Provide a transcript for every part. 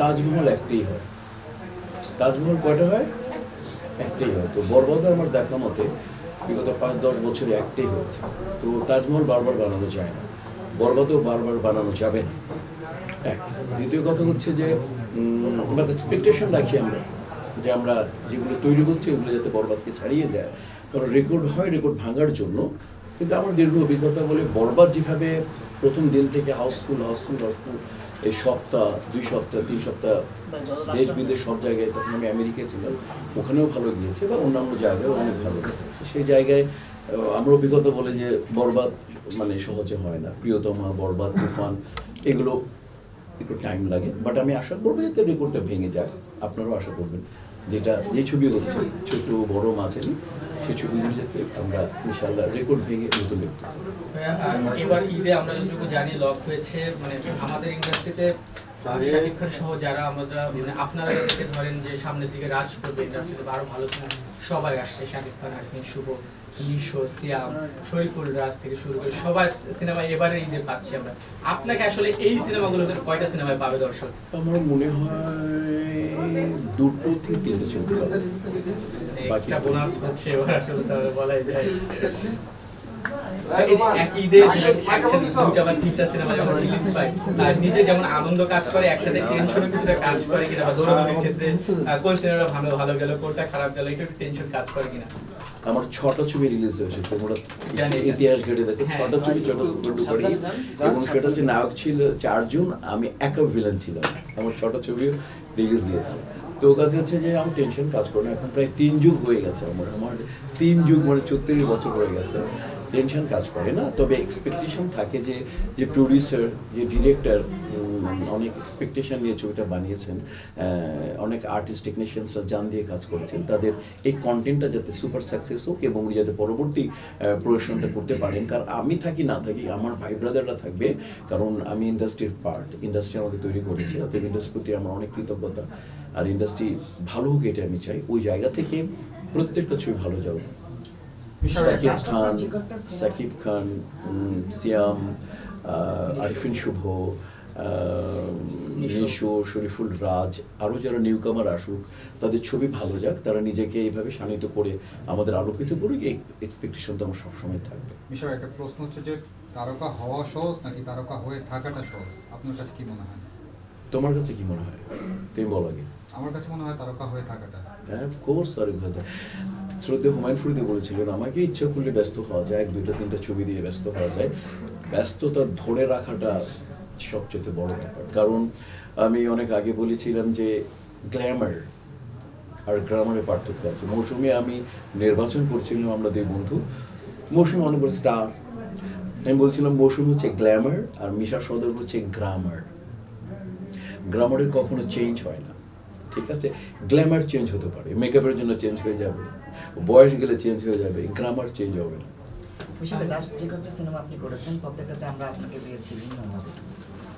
তাজমহল একটাই হয়, তাজমহল কয়টা হয়? একটাই হয়। তো বরবাদও আমার দেখা মতে বিগত 5-10 বছরে একটাই হয়েছে। তো তাজমহল বারবার বানানো যায় না, বরবাদও বারবার বানানো যাবে না। এক, দ্বিতীয় কথা হচ্ছে যে এক্সপেকটেশন রাখি আমরা যে আমরা যেগুলো তৈরি হচ্ছে ওগুলো যাতে বরবাদকে ছাড়িয়ে যায়, কারণ রেকর্ড হয় রেকর্ড ভাঙার জন্য। কিন্তু আমার দীর্ঘ অভিজ্ঞতা বলে বরবাদ যেভাবে প্রথম দিন থেকে হাউসফুল হাউসফুল হাউসফুল, এই সপ্তাহ 2 সপ্তাহ 3 সপ্তাহ দেশ বিদেশ সব জায়গায়, তখন আমি আমেরিকায় ছিলাম, ওখানেও ভালো গিয়েছে বা অন্যান্য জায়গায়ও অনেক ভালো গেছে। সেই জায়গায় আমার অভিজ্ঞতা বলে যে বরবাদ মানে সহজে হয় না। প্রিয়তমা, বরবাদ, তুফান এগুলো একটু টাইম লাগে, বাট আমি আশা করবো যাতে রেকর্ডটা ভেঙে যায়। আপনারাও আশা করবেন যেটা যে ছবি হচ্ছে ছোট বড় মাঝারি, সেই ছবিগুলো যাতে আমরা ইনশাআল্লাহ রেকর্ড ভেঙে নতুন লিখতে। এবার ঈদে আমরা যতটুকু জানি লক হয়েছে, মানে আমাদের ইন্ডাস্ট্রিতে শাকিব খান সহ যারা আমরা মানে আপনারা যাদেরকে ধরেন যে সামনের দিকে রাজ করবে ইন্ডাস্ট্রিতে আরো ভালো সিনেমা সবাই আসছে, শাকিব খান, আরিফিন শুভ, নিশো, সিয়াম, শরীফুল রাজ থেকে শুরু করে সবাই সিনেমা এবারে ঈদে পাচ্ছি আমরা। আপনাকে আসলে এই সিনেমাগুলোতে কয়টা সিনেমায় পাবে দর্শক? আমার মনে হয় 2 থেকে 3 চলতে পারে। এক্সট্রা বোনাস হচ্ছে এবার আসলে তাহলে বলাই যায়। একই ঈদে একসাথে 2টা বা 3টা সিনেমা যখন রিলিজ পায়, নিজে যেমন আনন্দ কাজ করে, একসাথে টেনশনও কিছুটা কাজ করে কিনা, বা দৌড়াদৌড়ির ক্ষেত্রে কোন সিনেমাটা ভালো গেল, কোনটা খারাপ গেল, একটু টেনশন কাজ করে কিনা? আমার 6টা ছবি রিলিজ হয়েছে, তোমরা ইতিহাস ঘেটে দেখো, 6টা ছবি 6টা সুপার ডুপার হিট, এবং সেটা হচ্ছে নায়ক ছিল 4 জন, আমি একা ভিলেন ছিলাম। আমার 6টা ছবি রিলিজ দিয়েছে। তো কাজ হচ্ছে যে আমার টেনশন কাজ করে না, এখন প্রায় 3 যুগ হয়ে গেছে, আমার 3 যুগ মানে 34 বছর হয়ে গেছে, টেনশন কাজ করে না। তবে এক্সপেকটেশন থাকে যে প্রডিউসার, যে ডিরেক্টর অনেক এক্সপেকটেশন নিয়ে ছবিটা বানিয়েছেন, অনেক আর্টিস্ট টেকনিশিয়ানসরা জান দিয়ে কাজ করেছেন, তাদের এই কন্টেন্টটা যাতে সুপার সাকসেস হোক এবং উনি যাতে পরবর্তী প্রোডাকশনটা করতে পারেন। কারণ আমি থাকি না থাকি, আমার ভাই ব্রাদাররা থাকবে, কারণ আমি ইন্ডাস্ট্রির পার্ট, ইন্ডাস্ট্রি আমাকে তৈরি করেছে, অতএব ইন্ডাস্ট্রির প্রতি আমার অনেক কৃতজ্ঞতা। আর ইন্ডাস্ট্রি ভালো হোক এটা আমি চাই, ওই জায়গা থেকে প্রত্যেকটা ছবি ভালো যাবে। সাকিব খান, সিয়াম, আরিফিন শুভ, নিশো, শরীফুল রাজ, আরও যারা নিউ কামার আসুক, তাদের ছবি ভালো যাক, তারা নিজেকে এইভাবে শানিত করে আমাদের আলোকিত করুক, এই এক্সপেকটেশন তো আমার সবসময় থাকবে। বিষয় একটা প্রশ্ন হচ্ছে যে তারকা হওয়া সহজ নাকি তারকা হয়ে থাকাটা সহজ? আপনার কাছে কি মনে হয়? তোমার কাছে কি মনে হয়, তুমি বলো আগে। আমার কাছে মনে হয় তারকা হয়ে থাকাটা। হ্যাঁ, অফকোর্স তারকা হয়ে থাকে। শ্রদ্ধেয় হুমায়ুন ফরিদি বলেছিলেন, আমাকে ইচ্ছা করলে ব্যস্ত হওয়া যায়, 2টা 3টা ছবি দিয়ে ব্যস্ত হওয়া যায়, ব্যস্ততা ধরে রাখাটা সবচেয়ে বড় ব্যাপার। কারণ আমি অনেক আগে বলেছিলাম যে গ্ল্যামার আর গ্রামারের পার্থক্য আছে। মৌসুমে আমি নির্বাচন করছিলাম, আমরা 2 বন্ধু, মৌসুমে অনেক বড় স্টার, আমি বলছিলাম মৌসুম হচ্ছে গ্ল্যামার আর মিশা সদর হচ্ছে গ্রামার। গ্রামারের কখনো চেঞ্জ হয় না, ঠিক আছে? গ্ল্যামার চেঞ্জ হতে পারে, মেকআপের জন্য চেঞ্জ হয়ে যাবে, বয়স গেলে চেঞ্জ হয়ে যাবে, গ্রামার চেঞ্জ হবে না। হিসেবে লাস্ট যে কয়েকটা সিনেমা আপনি করেছেন প্রত্যেকটাতে আমরা আপনাকে পেয়েছি ভিন্নভাবে।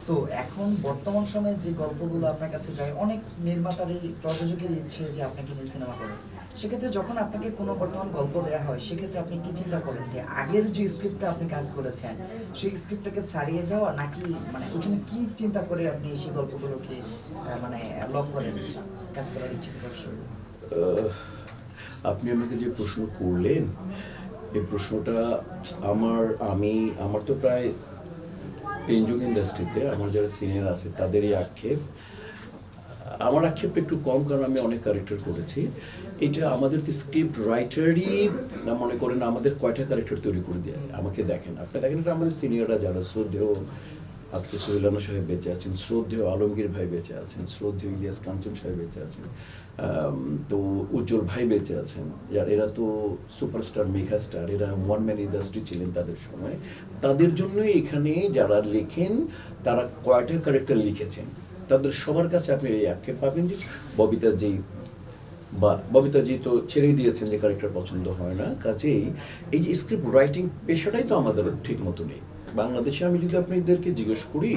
তো এখন বর্তমান সময়ে যে গল্পগুলো আপনার কাছে যায়, অনেক নির্মাতারই প্রযোজকের ইচ্ছে যে আপনাকে নিয়ে সিনেমা করে, সেক্ষেত্রে যখন আপনাকে কোনো বর্তমান গল্প দেওয়া হয়, সেক্ষেত্রে আপনি কি চিন্তা করেন যে আগের যে স্ক্রিপ্টটা আপনি কাজ করেছেন সেই স্ক্রিপ্টটাকে ছাড়িয়ে যাওয়া, নাকি মানে ওখানে কি চিন্তা করে আপনি সেই গল্পগুলোকে মানে লক করেন, কাজ করার ইচ্ছে প্রকাশ? আপনি আমাকে যে প্রশ্ন করলেন, এই প্রশ্নটা আমার তো প্রায় 3 যুগ ইন্ডাস্ট্রিতে, আমার যারা সিনিয়র আছে তাদেরই আক্ষেপ। আমার আক্ষেপ একটু কম, কারণ আমি অনেক ক্যারেক্টার করেছি। এটা আমাদের স্ক্রিপ্ট রাইটারই না, মনে করেন আমাদের কয়টা ক্যারেক্টার তৈরি করে দেয় আমাকে দেখেন, আপনি দেখেন, এটা আমাদের সিনিয়ররা যারা, শ্রদ্ধেয় আজকে সোহেলানা সাহেব বেঁচে আছেন, শ্রদ্ধেয় আলমগীর ভাই বেঁচে আছেন, শ্রদ্ধেয় ইলিয়াস কাঞ্চন সাহেব বেঁচে আছেন, তো উজ্জ্বল ভাই বেঁচে আছেন, এরা তো সুপারস্টার, মেগা স্টার, এরা ওয়ান ম্যান ইন্ডাস্ট্রি ছিলেন তাদের সময়। তাদের জন্যই এখানে যারা লেখেন তারা কয়টা ক্যারেক্টার লিখেছেন, তাদের সবার কাছে আপনি এই আক্ষেপ পাবেন যে ববিতাজি তো ছেড়েই দিয়েছেন যে ক্যারেক্টার পছন্দ হয় না। কাজেই এই যে স্ক্রিপ্ট রাইটিং পেশাটাই তো আমাদের ঠিক মতো নেই বাংলাদেশে। আমি যদি আপনাদেরকে জিজ্ঞেস করি,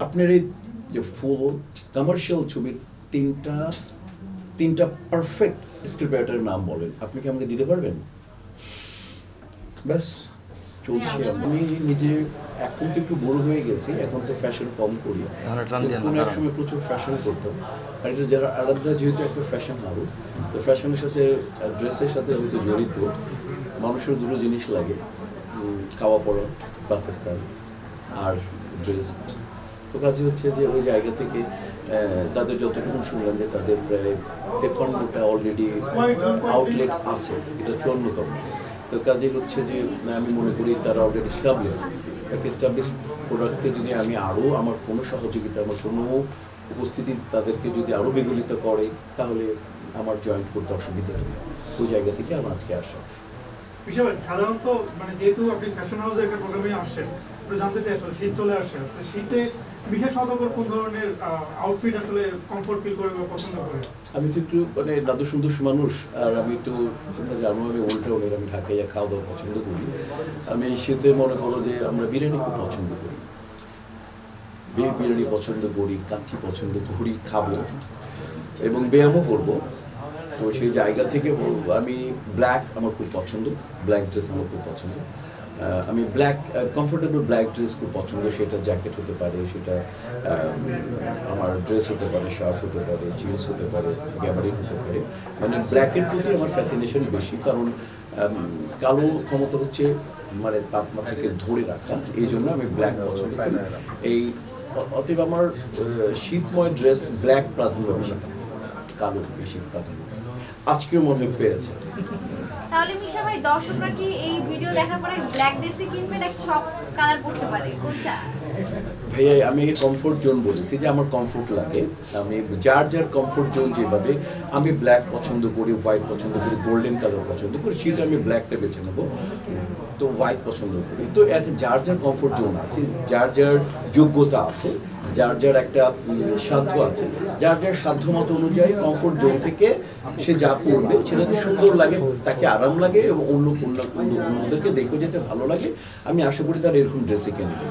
আপনার এই যে ফুল কমার্শিয়াল ছবির তিনটা পারফেক্ট স্ক্রিপ্ট রাইটারের নাম বলেন, আপনি কি আমাকে দিতে পারবেন? ব্যাস, চলছে। আমি নিজে এখন তো একটু বড় হয়ে গেছি, এখন তো ফ্যাশন কম করি। কোনো এক সময় প্রচুর ফ্যাশন করতাম। আর এটা যারা আলাদা, যেহেতু একটা ফ্যাশন হাউস, তো ফ্যাশনের সাথে ড্রেসের সাথে হয়তো জড়িত, মানুষের দুটো জিনিস লাগে, খাওয়া পড়া, বাসস্থান আর ড্রেস। তো কাজে হচ্ছে যে ওই জায়গা থেকে তাদের যতটুকু শুনলাম যে তাদের প্রায় 53টা অলরেডি আউটলেট আছে, এটা 54তম। তো কাজে হচ্ছে যে আমি মনে করি তারা অলরেডি স্টাবলিশ, একটা স্টাবলিশ প্রোডাক্টকে যদি আমি আরও আমার কোনো সহযোগিতা, আমার কোনো উপস্থিতি তাদেরকে যদি আরও বিগলিত করে, তাহলে আমার জয়েন্ট করতে অসুবিধা হবে। ওই জায়গা থেকে আমার আজকে আসা। হিসাবে সাধারণত মানে যেহেতু আপনি ফ্যাশন হাউসের একটা প্রোগ্রামে আসছেন, একটু জানতে চাই আসলে শীত চলে আসছে, শীতে বিশেষ সতর্ক কোন ধরনের আউটফিট আসলে কমফোর্ট ফিল করে বা পছন্দ করে? আমি তো একটু মানে দাদু সুন্দর মানুষ, আর আমি একটু তোমরা জানো আমি ওল্ড টাউনের, আমি ঢাকায় খাওয়া দাওয়া পছন্দ করি। আমি শীতে মনে করো যে আমরা বিরিয়ানি খুব পছন্দ করি, বিরিয়ানি পছন্দ করি, কাচ্চি পছন্দ করি, খাবো এবং ব্যায়ামও করবো। তো সেই জায়গা থেকে বলবো আমি ব্ল্যাক আমার খুব পছন্দ, ব্ল্যাক ড্রেস আমার খুব পছন্দ। আমি ব্ল্যাক কমফোর্টেবল ব্ল্যাক ড্রেস খুব পছন্দ, সেটা জ্যাকেট হতে পারে, সেটা আমার ড্রেস হতে পারে, শার্ট হতে পারে, জিন্স হতে পারে, গ্যাবারিন হতে পারে। মানে ব্ল্যাকের প্রতি আমার ফ্যাসিনেশন বেশি, কারণ কালো ক্ষমতা হচ্ছে মানে তাপমাত্রাকে ধরে রাখা, এই জন্য আমি ব্ল্যাক পছন্দ করি। এই অতএব আমার শীতময় ড্রেস ব্ল্যাক প্রাধান্য বেশি, কালো বেশি প্রাধান্য। আজকেও মনে হয় পেয়েছে। তাহলে মিশা ভাই, দর্শকরা কি এই ভিডিও দেখার পরে ব্ল্যাক ড্রেসই কিনবে নাকি সব কালার পড়তে পারে, কোনটা? ভাইয়া আমি কমফোর্ট জোন বলেছি যে আমার কমফোর্ট লাগে, আমি যার যার কমফোর্ট জোন যেভাবে, আমি ব্ল্যাক পছন্দ করি, হোয়াইট পছন্দ করি, গোল্ডেন কালার পছন্দ করি, সেটা আমি ব্ল্যাকটা বেছে নেবো, তো হোয়াইট পছন্দ করি। তো যার যার কমফোর্ট জোন আছে, যার যার যোগ্যতা আছে, যার যার একটা সাধ্য আছে, যার যার সাধ্য মতো অনুযায়ী কমফোর্ট জোন থেকে সে যা পড়বে সেটাতে সুন্দর লাগে, তাকে আরাম লাগে এবং অন্যদেরকে দেখেও যেতে ভালো লাগে। আমি আশা করি তার এরকম ড্রেসে কিনে নেবে।